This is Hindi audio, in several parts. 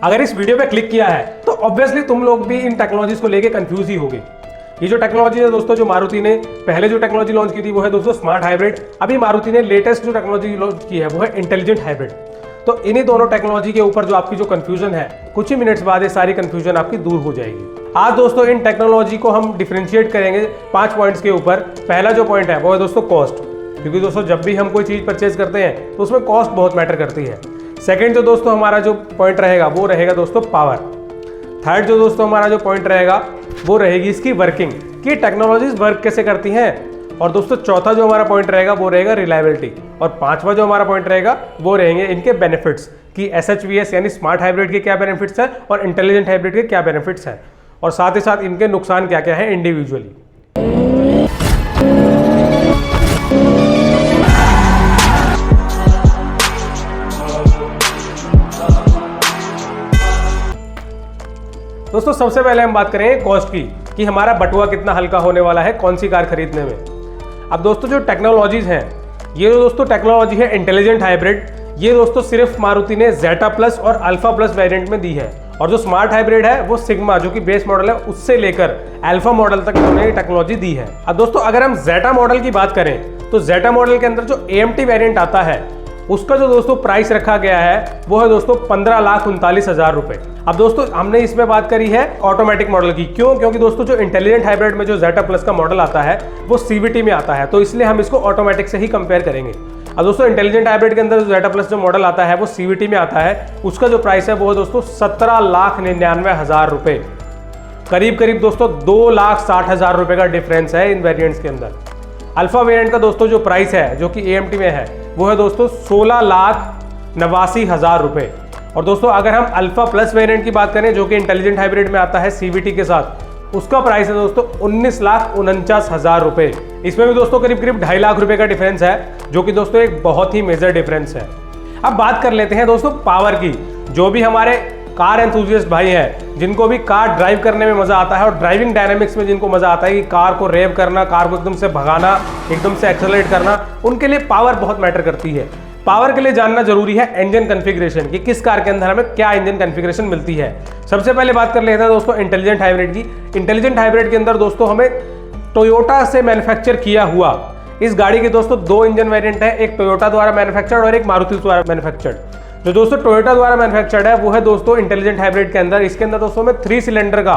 अगर इस वीडियो पे क्लिक किया है तो ऑब्वियसली तुम लोग भी इन टेक्नोलॉजीज को लेके कंफ्यूज ही होगे। ये जो टेक्नोलॉजी है दोस्तों, जो मारुति ने पहले जो टेक्नोलॉजी लॉन्च की थी वो है दोस्तों स्मार्ट हाइब्रिड। अभी मारुति ने लेटेस्ट जो टेक्नोलॉजी लॉन्च की है वो है इंटेलिजेंट हाइब्रिड। तो इन्हीं दोनों टेक्नोलॉजी के ऊपर जो आपकी जो कंफ्यूजन है, कुछ ही मिनट्स बाद ये सारी कंफ्यूजन आपकी दूर हो जाएगी। आज दोस्तों इन टेक्नोलॉजी को हम डिफरेंशिएट करेंगे 5 पॉइंट्स के ऊपर। पहला जो पॉइंट है वो है दोस्तों कॉस्ट, क्योंकि दोस्तों जब भी हम कोई चीज़ परचेज करते हैं तो उसमें कॉस्ट बहुत मैटर करती है। सेकंड जो दोस्तों हमारा जो पॉइंट रहेगा वो रहेगा दोस्तों पावर। थर्ड जो दोस्तों हमारा जो पॉइंट रहेगा वो रहेगी इसकी वर्किंग, कि टेक्नोलॉजीज वर्क कैसे करती हैं। और दोस्तों चौथा जो हमारा पॉइंट रहेगा वो रहेगा रिलायबिलिटी। और पांचवा जो हमारा पॉइंट रहेगा वो रहेंगे इनके बेनिफिट्स, कि SHVS यानी स्मार्ट हाइब्रिड के क्या बेनिफिट्स हैं और इंटेलिजेंट हाइब्रिड के क्या बेनिफिट्स हैं, और साथ ही साथ इनके नुकसान क्या क्या है इंडिविजुअली। दोस्तों सबसे पहले हम बात करेंगे कॉस्ट की, कि हमारा बटुआ कितना हल्का होने वाला है कौन सी कार खरीदने में। अब दोस्तों जो टेक्नोलॉजीज हैं, ये जो दोस्तों टेक्नोलॉजी है इंटेलिजेंट हाइब्रिड, ये दोस्तों सिर्फ मारुति ने जेटा प्लस और अल्फा प्लस वेरिएंट में दी है। और जो स्मार्ट हाइब्रिड है वो सिग्मा जो कि बेस मॉडल है उससे लेकर अल्फा मॉडल तक उन्होंने टेक्नोलॉजी दी है। अब दोस्तों अगर हम जेटा मॉडल की बात करें तो जेटा मॉडल के अंदर जो AMT वेरिएंट आता है उसका जो दोस्तों प्राइस रखा गया है वो है दोस्तों 15,39,000 रुपए। अब दोस्तों हमने इसमें बात करी है ऑटोमेटिक मॉडल की, क्यों? क्योंकि दोस्तों जो इंटेलिजेंट हाइब्रिड में जो जेटा प्लस का मॉडल आता है वो CVT में आता है, तो इसलिए हम इसको ऑटोमेटिक से ही कंपेयर करेंगे। अब दोस्तों इंटेलिजेंट हाइब्रिड के अंदर जो जेटा प्लस जो मॉडल आता है वो CVT में आता है, उसका जो प्राइस है वो है दोस्तों 17,99,000 रुपए। करीब करीब दोस्तों 2,60,000 रुपए का डिफरेंस है इन वेरिएंट्स के अंदर। अल्फा वेरिएंट का दोस्तों जो प्राइस है जो कि AMT में है वो है दोस्तों 16,89,000 रुपए। और दोस्तों अगर हम अल्फा प्लस वेरिएंट की बात करें जो कि इंटेलिजेंट हाइब्रिड में आता है CVT के साथ, उसका प्राइस है दोस्तों 19,49,000 रुपए। इसमें भी दोस्तों करीब करीब 2.5 लाख रुपए का डिफरेंस है, जो कि दोस्तों एक बहुत ही मेजर डिफरेंस है। अब बात कर लेते हैं दोस्तों पावर की। जो भी हमारे कार एंथुसियस्ट भाई हैं, जिनको भी कार ड्राइव करने में मजा आता है और ड्राइविंग डायनामिक्स में जिनको मजा आता है कि कार को रेव करना, कार को एकदम से भगाना, एकदम से एक्सेलरेट करना, उनके लिए पावर बहुत मैटर करती है। पावर के लिए जानना जरूरी है इंजन कॉन्फ़िगरेशन, कि किस कार के अंदर हमें क्या इंजन कॉन्फ़िगरेशन मिलती है। सबसे पहले बात कर लेते हैं दोस्तों इंटेलिजेंट हाइब्रिड की। इंटेलिजेंट हाइब्रिड के अंदर दोस्तों हमें टोयोटा से मैन्युफैक्चर किया हुआ इस गाड़ी के दोस्तों 2 इंजन वेरिएंट है, एक टोयोटा द्वारा मैन्युफैक्चर्ड और एक मारुति द्वारा मैन्युफैक्चर्ड। जो दोस्तों टोयोटा द्वारा मैन्युफैक्चर्ड है वो है दोस्तों इंटेलिजेंट हाइब्रिड के अंदर। इसके अंदर दोस्तों हमें 3 सिलेंडर का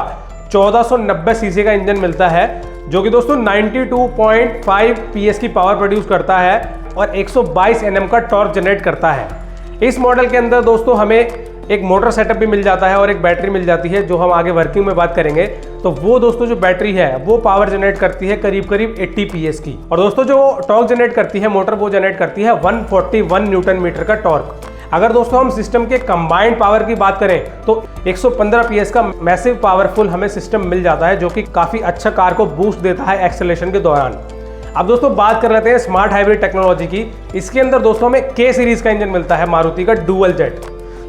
1490 सीसी का इंजन मिलता है, जो कि दोस्तों 92.5 PS की पावर प्रोड्यूस करता है और 122 Nm का टॉर्क जनरेट करता है। इस मॉडल के अंदर दोस्तों हमें एक मोटर सेटअप भी मिल जाता है और एक बैटरी मिल जाती है, जो हम आगे वर्किंग में बात करेंगे। तो वो दोस्तों जो बैटरी है वो पावर जनरेट करती है करीब करीब 80 PS की। और दोस्तों जो टॉर्क जनरेट करती है मोटर, वो जनरेट करती है 141 न्यूटन मीटर का टॉर्क। अगर दोस्तों हम सिस्टम के कंबाइंड पावर की बात करें तो 115 PS का मैसिव पावरफुल हमें सिस्टम मिल जाता है, जो कि काफ़ी अच्छा कार को बूस्ट देता है एक्सेलरेशन के दौरान। अब दोस्तों बात कर लेते हैं स्मार्ट हाइब्रिड टेक्नोलॉजी की। इसके अंदर दोस्तों हमें K सीरीज का इंजन मिलता है मारुति का डुअल जेट,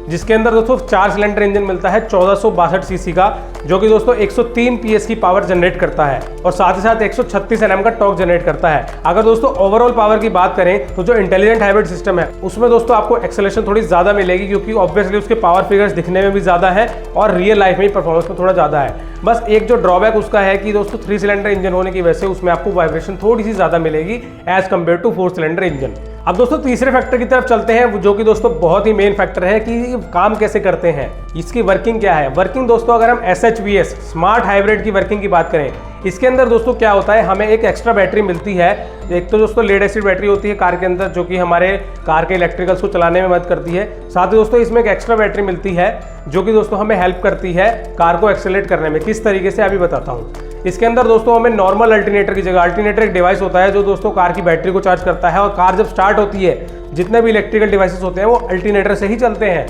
जिसके अंदर दोस्तों 4 सिलेंडर इंजन मिलता है 1462 सीसी का, जो कि दोस्तों 103 PS की पावर जनरेट करता है और साथ ही साथ 136 Nm का टॉर्क जनरेट करता है। अगर दोस्तों ओवरऑल पावर की बात करें तो जो इंटेलिजेंट हाइब्रिड सिस्टम है उसमें दोस्तों आपको एक्सेलरेशन थोड़ी ज़्यादा मिलेगी, क्योंकि ऑब्वियसली उसके पावर फिगर्स दिखने में भी ज़्यादा है और रियल लाइफ में परफॉर्मेंस में थोड़ा ज़्यादा है। बस एक जो ड्रॉबैक उसका है कि दोस्तों 3 सिलेंडर इंजन होने की वजह से उसमें आपको वाइब्रेशन थोड़ी सी ज़्यादा मिलेगी as compare to 4 cylinder engine. अब दोस्तों तीसरे फैक्टर की तरफ चलते हैं, जो कि दोस्तों बहुत ही मेन फैक्टर है कि काम कैसे करते हैं, इसकी वर्किंग क्या है। वर्किंग दोस्तों अगर हम SHVS स्मार्ट हाइब्रिड की वर्किंग की बात करें, इसके अंदर दोस्तों क्या होता है, हमें एक एक्स्ट्रा बैटरी मिलती है। एक तो दोस्तों लेड एसिड बैटरी होती है कार के अंदर, जो कि हमारे कार के इलेक्ट्रिकल्स को चलाने में मदद करती है। साथ ही दोस्तों इसमें एक एक्स्ट्रा बैटरी मिलती है जो कि दोस्तों हमें हेल्प करती है कार को एक्सेलरेट करने में। किस तरीके से अभी बताता हूँ। इसके अंदर दोस्तों हमें नॉर्मल अल्टरनेटर की जगह, अल्टरनेटर एक डिवाइस होता है जो दोस्तों कार की बैटरी को चार्ज करता है, और कार जब स्टार्ट होती है जितने भी इलेक्ट्रिकल डिवाइसेस होते हैं वो अल्टरनेटर से ही चलते हैं।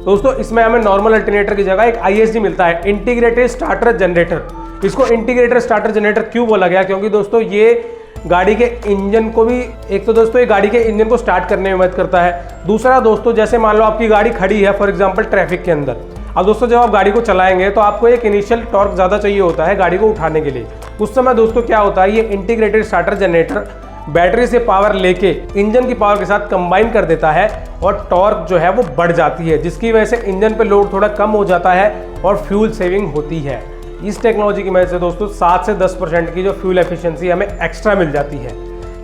दोस्तों इसमें हमें नॉर्मल अल्टरनेटर की जगह एक ISG मिलता है, इंटीग्रेटेड स्टार्टर जनरेटर। इसको इंटीग्रेटेड स्टार्टर जनरेटर क्यों बोला गया? क्योंकि दोस्तों ये गाड़ी के इंजन को भी, एक तो दोस्तों ये गाड़ी के इंजन को स्टार्ट करने में मदद करता है। दूसरा दोस्तों जैसे मान लो आपकी गाड़ी खड़ी है फॉर एग्जांपल ट्रैफिक के अंदर, अब दोस्तों जब आप गाड़ी को चलाएंगे तो आपको एक इनिशियल टॉर्क ज़्यादा चाहिए होता है गाड़ी को उठाने के लिए। उस समय दोस्तों क्या होता है, ये इंटीग्रेटेड स्टार्टर जनरेटर बैटरी से पावर लेके इंजन की पावर के साथ कंबाइन कर देता है और टॉर्क जो है वो बढ़ जाती है, जिसकी वजह से इंजन पे लोड थोड़ा कम हो जाता है और फ्यूल सेविंग होती है। इस टेक्नोलॉजी की वजह से दोस्तों 7 से 10% की जो फ्यूल एफिशिएंसी हमें एक्स्ट्रा मिल जाती है।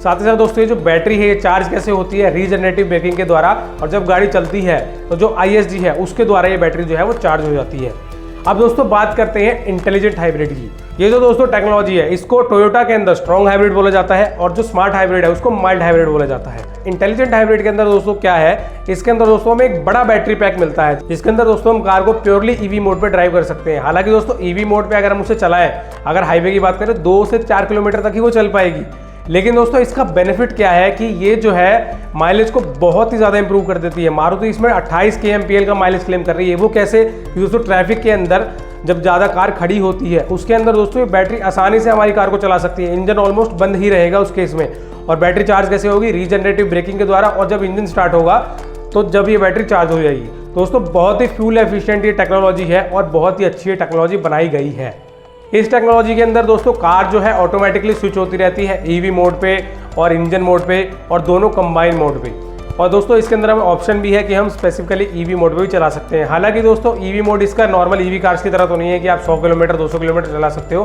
साथ ही साथ दोस्तों ये जो बैटरी है ये चार्ज कैसे होती है, रीजनरेटिव ब्रेकिंग के द्वारा, और जब गाड़ी चलती है तो जो ISG है उसके द्वारा ये बैटरी जो है वो चार्ज हो जाती है। अब दोस्तों बात करते हैं इंटेलिजेंट हाइब्रिड की। ये जो दोस्तों टेक्नोलॉजी है इसको टोयोटा के अंदर स्ट्रॉन्ग हाइब्रिड बोला जाता है और जो स्मार्ट हाइब्रिड है उसको माइल्ड हाइब्रिड बोला जाता है। इंटेलिजेंट हाइब्रिड के अंदर दोस्तों क्या है, इसके अंदर दोस्तों हमें एक बड़ा बैटरी पैक मिलता है, जिसके अंदर दोस्तों हम कार को प्योरली EV मोड पे ड्राइव कर सकते हैं। हालांकि दोस्तों EV मोड पे अगर हम उसे चलाएं, अगर हाईवे की बात करें 2 से 4 किलोमीटर तक ही वो चल पाएगी। लेकिन दोस्तों इसका बेनिफिट क्या है कि ये जो है माइलेज को बहुत ही ज़्यादा इंप्रूव कर देती है। मारुति इसमें 28 kmpl का माइलेज क्लेम कर रही है। वो कैसे, दोस्तों ट्रैफिक के अंदर जब ज़्यादा कार खड़ी होती है उसके अंदर दोस्तों ये बैटरी आसानी से हमारी कार को चला सकती है। इंजन ऑलमोस्ट बंद ही रहेगा उस केस में। और बैटरी चार्ज कैसे होगी, रीजनरेटिव ब्रेकिंग के द्वारा, और जब इंजन स्टार्ट होगा तो जब ये बैटरी चार्ज हो जाएगी। दोस्तों बहुत ही फ्यूल एफिशिएंट ये टेक्नोलॉजी है और बहुत ही अच्छी ये टेक्नोलॉजी बनाई गई है। इस टेक्नोलॉजी के अंदर दोस्तों कार जो है ऑटोमेटिकली स्विच होती रहती है EV मोड पे और इंजन मोड पे और दोनों कंबाइन मोड पे। और दोस्तों इसके अंदर हमें ऑप्शन भी है कि हम स्पेसिफिकली EV मोड पे भी चला सकते हैं। हालांकि दोस्तों EV मोड इसका नॉर्मल EV कार्स की तरह तो नहीं है कि आप 100 किलोमीटर 200 किलोमीटर चला सकते हो,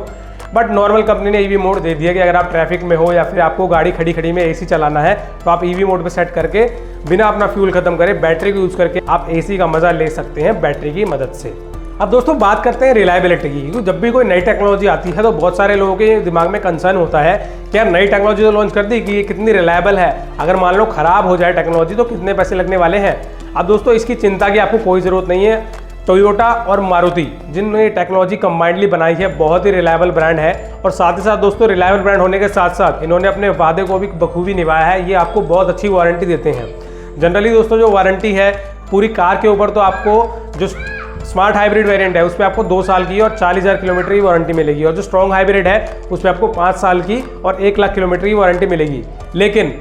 बट नॉर्मल कंपनी ने EV मोड दे दिया कि अगर आप ट्रैफिक में हो या फिर आपको गाड़ी खड़ी खड़ी में AC चलाना है तो आप EV मोड पे सेट करके बिना अपना फ्यूल खत्म करे बैटरी को यूज़ करके आप AC का मजा ले सकते हैं बैटरी की मदद से। अब दोस्तों बात करते हैं रिलायबिलिटी की, क्योंकि जब भी कोई नई टेक्नोलॉजी आती है तो बहुत सारे लोगों के दिमाग में कंसर्न होता है कि यार नई टेक्नोलॉजी तो लॉन्च कर दी कि ये कितनी रिलायबल है, अगर मान लो खराब हो जाए टेक्नोलॉजी तो कितने पैसे लगने वाले हैं। अब दोस्तों इसकी चिंता की आपको कोई ज़रूरत नहीं है। टोयोटा और मारुति जिन्होंने टेक्नोलॉजी कंबाइंडली बनाई है, बहुत ही रिलायबल ब्रांड है। और साथ ही साथ दोस्तों रिलायबल ब्रांड होने के साथ साथ इन्होंने अपने वादे को भी बखूबी निभाया है। ये आपको बहुत अच्छी वारंटी देते हैं। जनरली दोस्तों जो वारंटी है पूरी कार के ऊपर, तो आपको जो स्मार्ट हाइब्रिड वेरिएंट है उस पर आपको 2 साल की और 40,000 किलोमीटर की वारंटी मिलेगी, और जो स्ट्रॉन्ग हाइब्रिड है उस पर आपको 5 साल की और 1 लाख किलोमीटर की वारंटी मिलेगी। लेकिन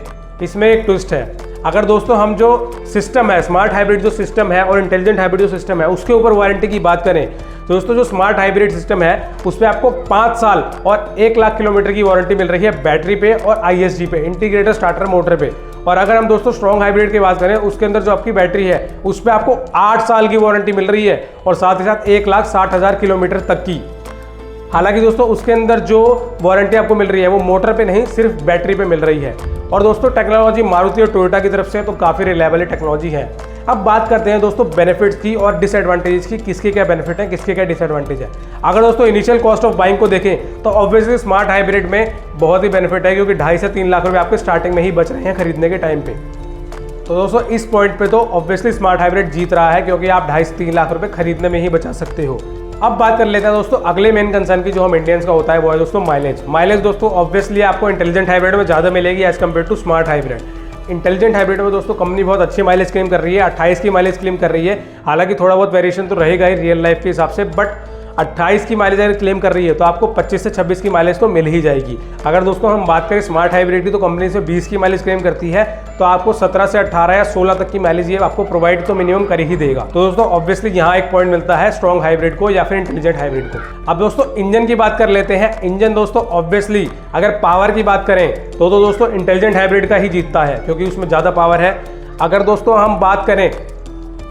इसमें एक ट्विस्ट है, अगर दोस्तों हम जो सिस्टम है स्मार्ट हाइब्रिड जो सिस्टम है और इंटेलिजेंट हाइब्रिड जो सिस्टम है उसके ऊपर वारंटी की बात करें तो दोस्तों जो स्मार्ट हाइब्रिड सिस्टम है उस पर आपको 5 साल और 1 लाख किलोमीटर की वारंटी मिल रही है बैटरी पे और ISG पे, इंटीग्रेटेड स्टार्टर मोटर पे। और अगर हम दोस्तों स्ट्रॉन्ग हाइब्रिड की बात करें उसके अंदर जो आपकी बैटरी है उस पर आपको 8 साल की वारंटी मिल रही है और साथ ही साथ 1,60,000 किलोमीटर तक की। हालांकि दोस्तों उसके अंदर जो वारंटी आपको मिल रही है वो मोटर पे नहीं, सिर्फ बैटरी पे मिल रही है। और दोस्तों टेक्नोलॉजी मारुति और टोयोटा की तरफ से तो काफ़ी रिलायबल टेक्नोलॉजी है। अब बात करते हैं दोस्तों बेनिफिट्स की और डिसएडवांटेजेस की, किसके क्या बेनिफिट है किसके क्या डिसएडवांटेज है। अगर दोस्तों इनिशियल कॉस्ट ऑफ बाइंग को देखें तो ऑब्वियसली स्मार्ट हाइब्रिड में बहुत ही बेनिफिट है, क्योंकि 2.5 से 3 लाख रुपए आपके स्टार्टिंग में ही बच रहे हैं खरीदने के टाइम पे। तो दोस्तों इस पॉइंट पे तो ऑब्वियसली स्मार्ट हाइब्रिड जीत रहा है, क्योंकि आप 2.5 से 3 लाख रुपए खरीदने में ही बचा सकते हो। अब बात कर लेते हैं दोस्तों अगले मेन कंसर्न की जो हम इंडियंस का होता है वो है दोस्तों माइलेज। माइलेज दोस्तों ऑब्वियसली आपको इंटेलिजेंट हाइब्रिड में ज़्यादा मिलेगी as compare to smart hybrid. Intelligent hybrid में दोस्तों कंपनी बहुत अच्छी माइलेज क्लेम कर रही है, 28 की माइलेज क्लेम कर रही है। हालांकि थोड़ा बहुत वेरिएशन तो रहेगा ही रियल लाइफ के हिसाब से, बट 28 की माइलेज अगर क्लेम कर रही है तो आपको 25 से 26 की माइलेज तो मिल ही जाएगी। अगर दोस्तों हम बात करें स्मार्ट हाइब्रिड की तो कंपनी से 20 की माइलेज क्लेम करती है, तो आपको 17 से 18 या 16 तक की माइलेज ये आपको प्रोवाइड तो मिनिमम कर ही देगा। तो दोस्तों ऑब्वियसली यहाँ एक पॉइंट मिलता है स्ट्रॉन्ग हाइब्रिड को या फिर इंटेलिजेंट हाइब्रिड को। अब दोस्तों इंजन की बात कर लेते हैं। इंजन दोस्तों ऑब्वियसली अगर पावर की बात करें तो दोस्तों इंटेलिजेंट हाइब्रिड का ही जीतता है, क्योंकि उसमें ज़्यादा पावर है। अगर दोस्तों हम बात करें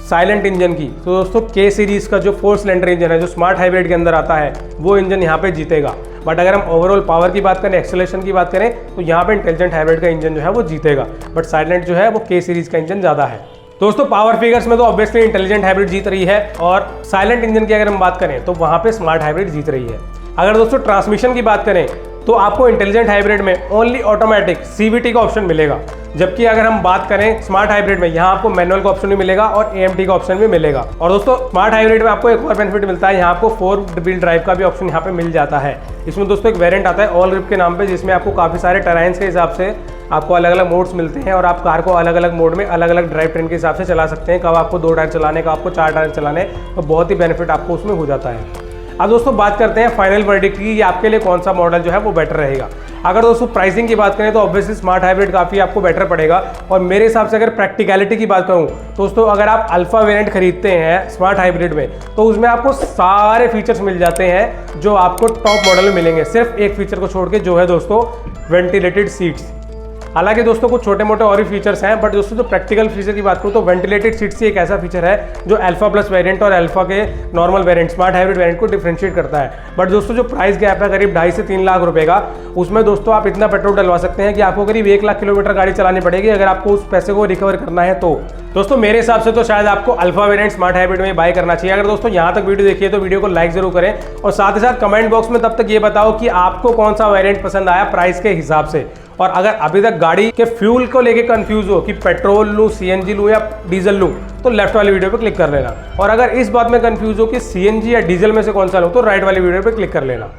साइलेंट इंजन की तो दोस्तों K सीरीज का जो 4 सिलेंडर इंजन है जो स्मार्ट हाइब्रिड के अंदर आता है वो इंजन यहाँ पे जीतेगा। बट अगर हम ओवरऑल पावर की बात करें, एक्सेलरेशन की बात करें तो यहाँ पे इंटेलिजेंट हाइब्रिड का इंजन जो है वो जीतेगा, बट साइलेंट जो है वो K सीरीज का इंजन ज़्यादा है। दोस्तों पावर फिगर्स में तो ऑब्वियसली इंटेलिजेंट हाइब्रिड जीत रही है, और साइलेंट इंजन की अगर हम बात करें तो वहाँ पे स्मार्ट हाइब्रिड जीत रही है। अगर दोस्तों ट्रांसमिशन की बात करें तो आपको इंटेलिजेंट हाइब्रिड में ओनली ऑटोमेटिक CVT का ऑप्शन मिलेगा, जबकि अगर हम बात करें स्मार्ट हाइब्रिड में यहाँ आपको मैनुअल का ऑप्शन भी मिलेगा और AMT का ऑप्शन भी मिलेगा। और दोस्तों स्मार्ट हाइब्रिड में आपको एक और बेनिफिट मिलता है, यहाँ आपको 4 व्हील ड्राइव का भी ऑप्शन यहाँ पे मिल जाता है। इसमें दोस्तों एक वेरिएंट आता है ऑल ग्रिप के नाम पे, जिसमें आपको काफ़ी सारे टराइन्स के हिसाब से आपको अलग अलग मोड्स मिलते हैं और आप कार को अलग अलग मोड में अलग अलग ड्राइव ट्रेन के हिसाब से चला सकते हैं। कब आपको 2 टायर चलाने का, आपको 4 टायर चलाने, तो बहुत ही बेनिफिट आपको उसमें हो जाता है। अब दोस्तों बात करते हैं फाइनल वर्डिक्ट की, ये आपके लिए कौन सा मॉडल जो है वो बेटर रहेगा। अगर दोस्तों प्राइसिंग की बात करें तो ऑब्वियसली स्मार्ट हाइब्रिड काफ़ी आपको बेटर पड़ेगा, और मेरे हिसाब से अगर प्रैक्टिकलिटी की बात करूं दोस्तों, अगर आप अल्फा वेरिएंट खरीदते हैं स्मार्ट हाइब्रिड में तो उसमें आपको सारे फीचर्स मिल जाते हैं जो आपको टॉप मॉडल में मिलेंगे, सिर्फ एक फीचर को छोड़ के, जो है दोस्तों वेंटिलेटेड सीट्स। हालांकि दोस्तों कुछ छोटे मोटे और भी फीचर्स हैं, बट दोस्तों जो प्रैक्टिकल फीचर की बात करूँ तो वेंटिलेटेड सीट्स ही एक ऐसा फीचर है जो अल्फा प्लस वेरिएंट और अल्फा के normal variant smart hybrid variant को डिफरेंशिएट करता है। बट दोस्तों जो प्राइस गैप है करीब 2.5 से 3 लाख रुपए का, उसमें दोस्तों आप इतना पेट्रोल डलवा सकते हैं कि आपको करीब 1 लाख किलोमीटर गाड़ी चलानी पड़ेगी अगर आपको उस पैसे को रिकवर करना है तो। दोस्तों मेरे हिसाब से तो शायद आपको अल्फा वेरिएंट स्मार्ट हाइब्रिड में बाय करना चाहिए। अगर दोस्तों यहाँ तक वीडियो देखिए तो वीडियो को लाइक जरूर करें और साथ ही साथ कमेंट बॉक्स में तब तक ये बताओ कि आपको कौन सा वेरिएंट पसंद आया प्राइस के हिसाब से। और अगर अभी तक गाड़ी के फ्यूल को लेके कंफ्यूज हो कि पेट्रोल लूँ, सीएनजी लूँ या डीजल लूँ, तो लेफ्ट वाली वीडियो पे क्लिक कर लेना। और अगर इस बात में कंफ्यूज हो कि सीएनजी या डीजल में से कौन सा लूँ, तो राइट वाली वीडियो पे क्लिक कर लेना।